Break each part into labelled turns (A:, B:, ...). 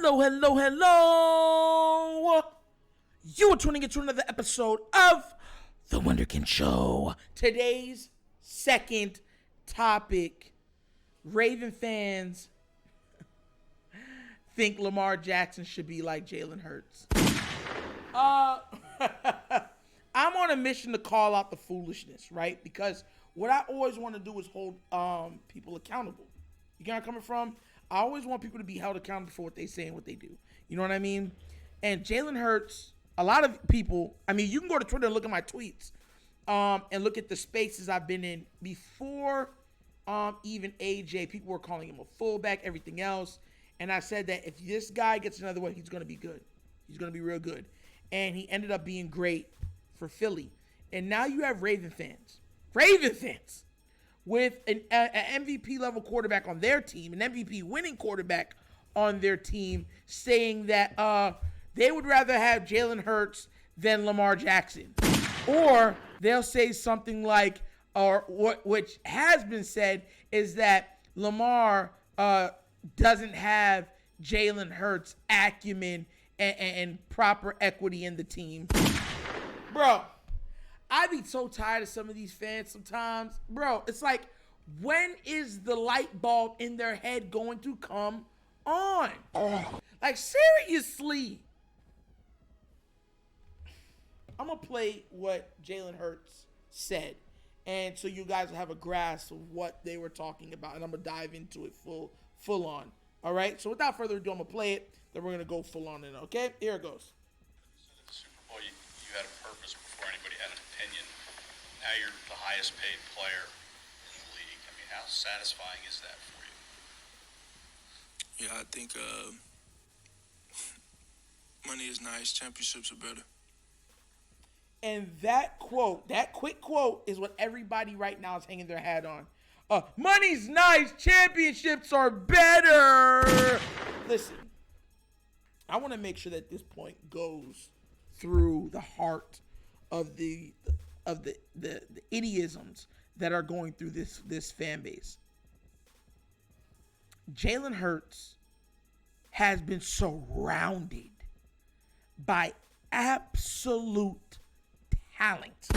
A: Hello, hello, hello. You are tuning into another episode of The Wunderkind Show. Today's second topic, Raven fans think Lamar Jackson should be like Jalen Hurts. I'm on a mission to call out the foolishness, right? Because what I always want to do is hold people accountable. You get where I'm coming from? I always want people to be held accountable for what they say and what they do. You know what I mean? And Jalen Hurts, a lot of people, I mean, you can go to Twitter and look at my tweets and look at the spaces I've been in before even AJ. People were calling him a fullback, everything else. And I said that if this guy gets another one, he's going to be good. He's going to be real good. And he ended up being great for Philly. And now you have Raven fans with an MVP level quarterback on their team, an MVP winning quarterback on their team, saying that they would rather have Jalen Hurts than Lamar Jackson. Or they'll say something like, which has been said, is that Lamar doesn't have Jalen Hurts' acumen and proper equity in the team. Bro, I be so tired of some of these fans sometimes. Bro, it's like, when is the light bulb in their head going to come on? Like, seriously. I'm going to play what Jalen Hurts said. And so you guys will have a grasp of what they were talking about. And I'm going to dive into it full on. All right? So without further ado, I'm going to play it. Then we're going to go full on in it. Okay? Here it goes.
B: The Super Bowl, you had a purpose before anybody had an opinion. Now you're the highest paid player in the league. I mean, how satisfying is that for you?
C: Yeah, I think money is nice. Championships are better.
A: And that quote, that quick quote, is what everybody right now is hanging their hat on. Money's nice. Championships are better. Listen, I want to make sure that this point goes through the heart of the idiisms that are going through this fan base. Jalen Hurts has been surrounded by absolute talent.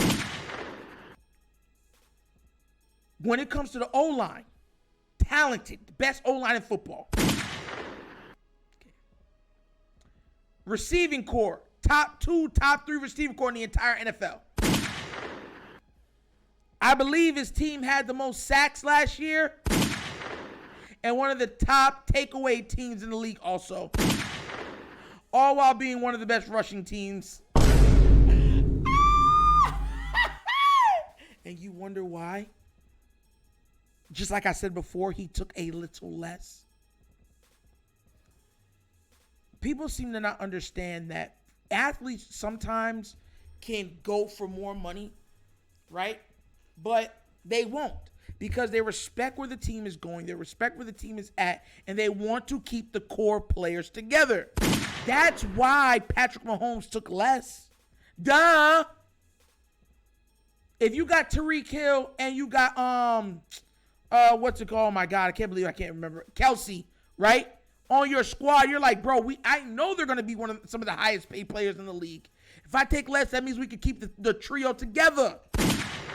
A: When it comes to the O-line, talented, the best O-line in football. Okay. Receiving core, top 3 receiving core in the entire NFL. I believe his team had the most sacks last year. And one of the top takeaway teams in the league also. All while being one of the best rushing teams. And you wonder why? Just like I said before, he took a little less. People seem to not understand that athletes sometimes can go for more money, right? But they won't, because they respect where the team is going, they respect where the team is at, and they want to keep the core players together. That's why Patrick Mahomes took less. Duh. If you got Tyreek Hill and you got what's it called? Oh my God, I can't believe I can't remember. Kelsey, right? On your squad, you're like, bro, I know they're gonna be some of the highest paid players in the league. If I take less, that means we can keep the trio together.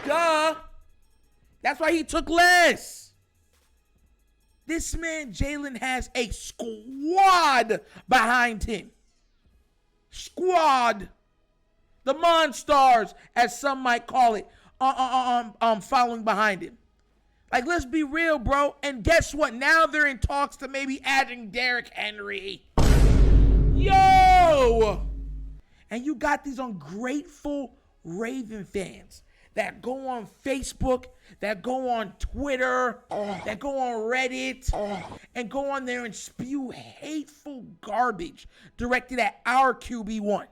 A: Duh. That's why he took less. This man, Jalen, has a squad behind him. Squad. The Monstars, as some might call it, following behind him. Like, let's be real, bro. And guess what? Now they're in talks to maybe adding Derrick Henry. Yo! And you got these ungrateful Raven fans that go on Facebook, that go on Twitter, that go on Reddit, and go on there and spew hateful garbage directed at our QB1.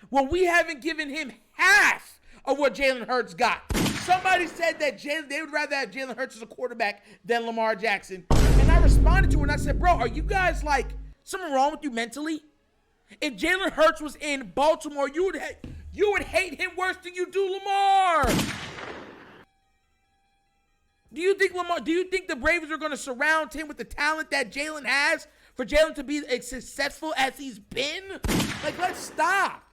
A: Well, we haven't given him half of what Jalen Hurts got. Somebody said that they would rather have Jalen Hurts as a quarterback than Lamar Jackson. And I responded to it and I said, bro, are you guys like, something wrong with you mentally? If Jalen Hurts was in Baltimore, you would hate him worse than you do Lamar. Do you think the Ravens are going to surround him with the talent that Jalen has for Jalen to be as successful as he's been? Like, let's stop.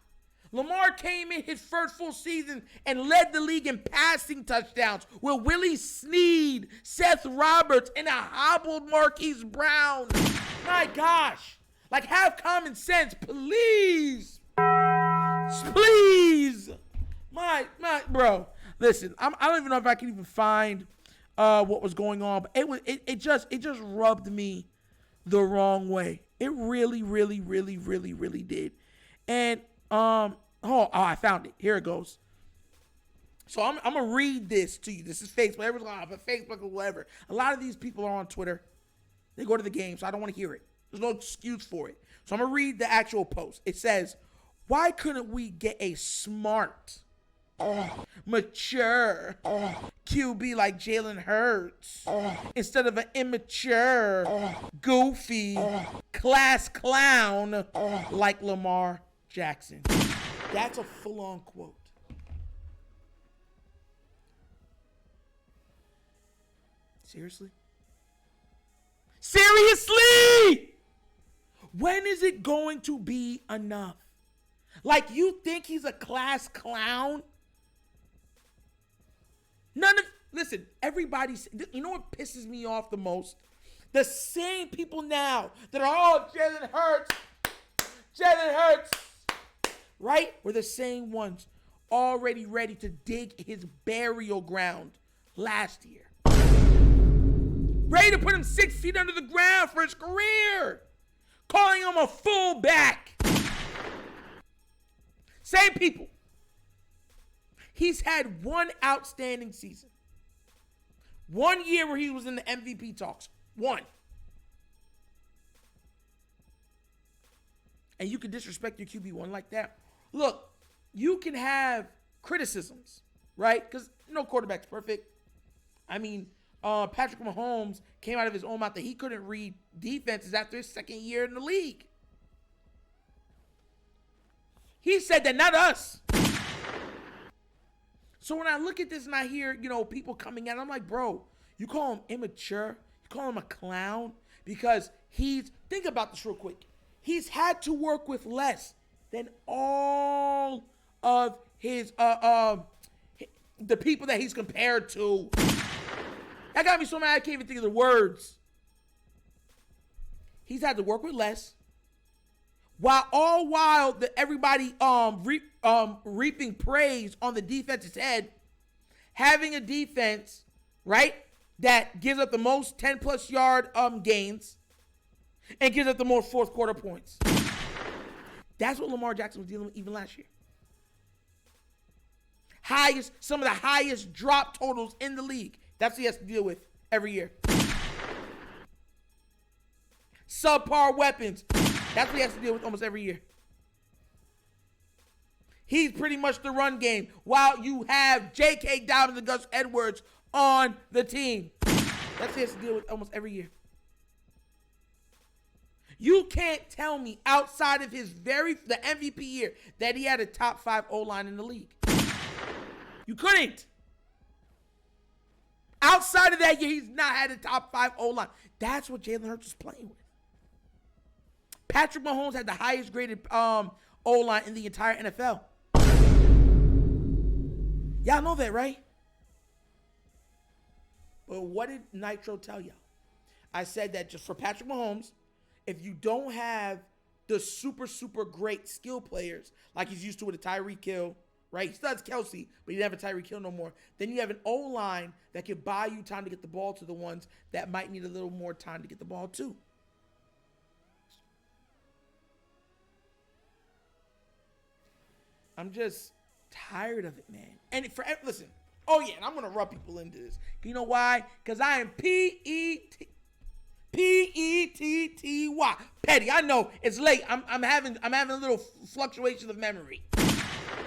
A: Lamar came in his first full season and led the league in passing touchdowns with Willie Snead, Seth Roberts, and a hobbled Marquise Brown. My gosh. Like, have common sense, please. Please. My, bro. Listen, I don't even know if I can even find what was going on, but it just rubbed me the wrong way. It really, really, really, really, really did. And I found it. Here it goes. So I'm gonna read this to you. This is Facebook. Everyone's like, but Facebook or whatever. A lot of these people are on Twitter. They go to the game, so I don't want to hear it. There's no excuse for it. So I'm gonna read the actual post. It says, "Why couldn't we get a smart, mature QB like Jalen Hurts instead of an immature, goofy, class clown like Lamar Jackson?" That's a full-on quote. Seriously? Seriously? When is it going to be enough? Like, you think he's a class clown? Listen, everybody's, you know what pisses me off the most? The same people now that are, oh, Jalen Hurts, right? Were the same ones already ready to dig his burial ground last year. Ready to put him 6 feet under the ground for his career. Calling him a fullback. Same people. He's had one outstanding season. 1 year where he was in the MVP talks. One. And you can disrespect your QB1 like that. Look, you can have criticisms, right? Because no quarterback's perfect. I mean, Patrick Mahomes came out of his own mouth that he couldn't read defenses after his second year in the league. He said that, not us. So when I look at this and I hear, people coming at, I'm like, bro, you call him immature, you call him a clown, because think about this real quick. He's had to work with less than all of his, the people that he's compared to. That got me so mad I can't even think of the words. He's had to work with less. While everybody reaping praise on the defense's head, having a defense, right, that gives up the most 10-plus yard gains and gives up the most fourth quarter points. That's what Lamar Jackson was dealing with even last year. Some of the highest drop totals in the league. That's what he has to deal with every year. Subpar weapons. That's what he has to deal with almost every year. He's pretty much the run game while you have J.K. Dobbins and Gus Edwards on the team. That's what he has to deal with almost every year. You can't tell me outside of the MVP year that he had a top 5 O-line in the league. You couldn't. Outside of that year, he's not had a top 5 O-line. That's what Jalen Hurts is playing with. Patrick Mahomes had the highest graded O-line in the entire NFL. Y'all know that, right? But what did Nitro tell y'all? I said that just for Patrick Mahomes, if you don't have the super, super great skill players like he's used to with a Tyreek Hill, right? He still has Kelsey, but he doesn't have a Tyreek Hill no more. Then you have an O-line that can buy you time to get the ball to the ones that might need a little more time to get the ball to. I'm just tired of it, man. And listen, oh yeah, and I'm going to rub people into this. You know why? Because I am P-E-T-T-Y. Petty. I know it's late. I'm having a little fluctuation of memory.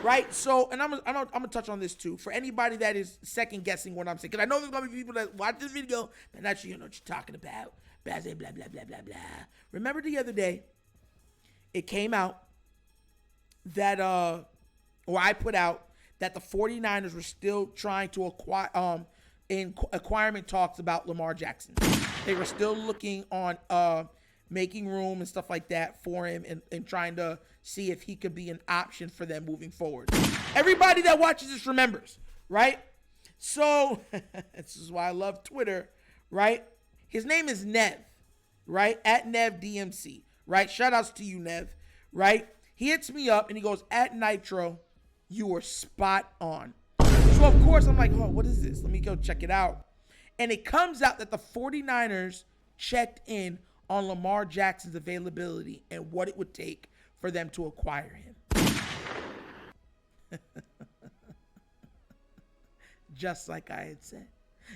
A: Right? So, and I'm gonna touch on this too. For anybody that is second guessing what I'm saying, because I know there's gonna be people that watch this video that not sure you know what you're talking about. Blah blah blah blah blah blah. Remember the other day, it came out that or I put out that the 49ers were still trying to acquire in acquirement talks about Lamar Jackson. They were still looking on making room and stuff like that for him and trying to see if he could be an option for them moving forward. Everybody that watches this remembers, right? So this is why I love Twitter, right? His name is Nev, right? At Nev DMC, right? Shout outs to you, Nev, right? He hits me up and he goes, at Nitro, you were spot on. So of course I'm like, oh, what is this? Let me go check it out. And it comes out that the 49ers checked in on Lamar Jackson's availability and what it would take for them to acquire him. Just like I had said.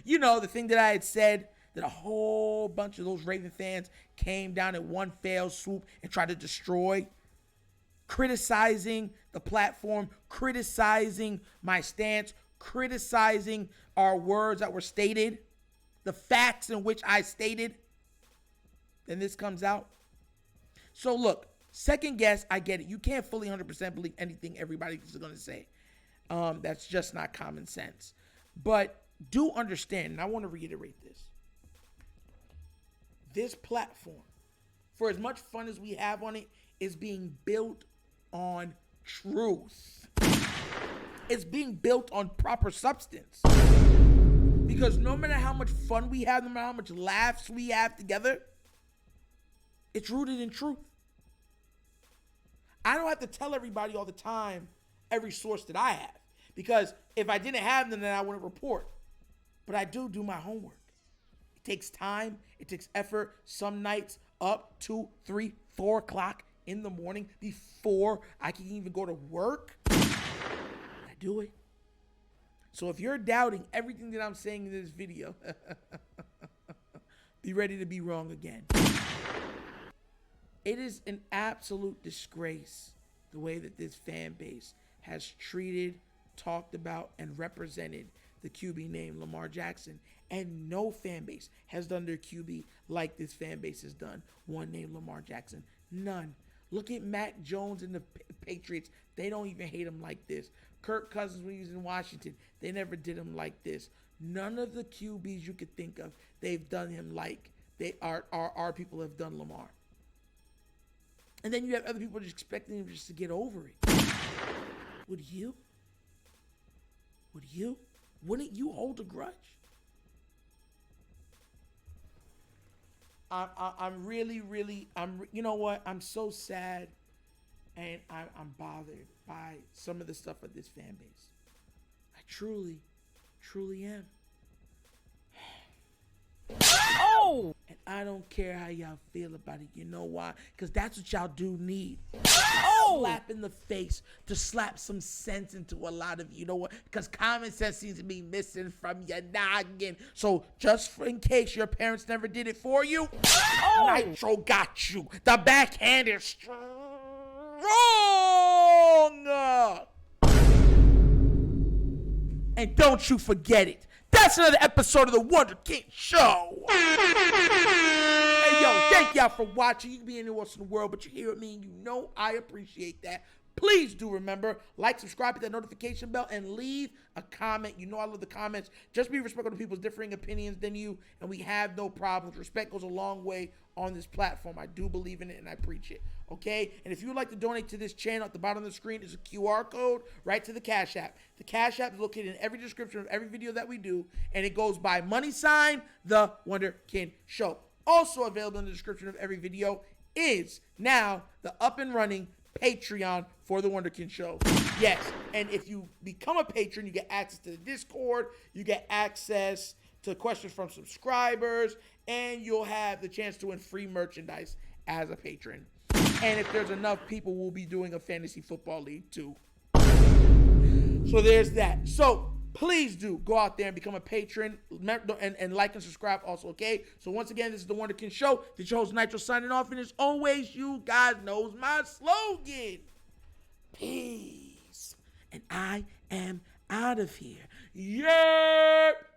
A: You know, the thing that I had said, that a whole bunch of those Raven fans came down in one fell swoop and tried to destroy, criticizing the platform, criticizing my stance, criticizing our words that were stated, the facts in which I stated. Then this comes out. So look, second guess, I get it. You can't fully 100% believe anything everybody is going to say. That's just not common sense. But do understand, and I want to reiterate this. This platform, for as much fun as we have on it, is being built on truth. It's being built on proper substance. Because no matter how much fun we have, no matter how much laughs we have together, it's rooted in truth. I don't have to tell everybody all the time every source that I have. Because if I didn't have them, then I wouldn't report. But I do my homework. It takes time. It takes effort. Some nights up 2, 3, 4 o'clock in the morning before I can even go to work. I do it. So if you're doubting everything that I'm saying in this video, be ready to be wrong again. It is an absolute disgrace the way that this fan base has treated, talked about, and represented the QB named Lamar Jackson. And no fan base has done their QB like this fan base has done one named Lamar Jackson. None. Look at Mac Jones and the Patriots. They don't even hate him like this. Kirk Cousins, when he was in Washington, they never did him like this. None of the QBs you could think of, they've done him like our people have done Lamar. And then you have other people just expecting him just to get over it. Would you? Would you? Wouldn't you hold a grudge? I'm really, you know what? I'm so sad and I'm bothered by some of the stuff of this fan base. I truly am. Oh! And I don't care how y'all feel about it. You know why? Because that's what y'all do need. Oh! Slap in the face to slap some sense into a lot of you. You know what? Because common sense seems to be missing from your noggin. So just in case your parents never did it for you, Nitro got you. The backhand is strong. And don't you forget it. That's another episode of the Wunderkind Show. Hey, yo, thank y'all for watching. You can be anywhere else in the world, but you're here with me, and you know I appreciate that. Please do remember, like, subscribe, hit that notification bell, and leave a comment. You know I love the comments. Just be respectful to people's differing opinions than you, and we have no problems. Respect goes a long way on this platform. I do believe in it, and I preach it, okay? And if you would like to donate to this channel, at the bottom of the screen is a QR code right to the Cash App. The Cash App is located in every description of every video that we do, and it goes by $, The Wunderkind Show. Also available in the description of every video is now the up and running Patreon for the Wunderkind Show. Yes, and if you become a patron, you get access to the Discord, you get access to questions from subscribers, and you'll have the chance to win free merchandise as a patron. And if there's enough people, we'll be doing a fantasy football league too. So there's that. So please do go out there and become a patron and like and subscribe also, okay? So once again, this is the Wunderkind Show. This is your host Nitro signing off, and as always, you guys knows my slogan. Peace. And I am out of here. Yep.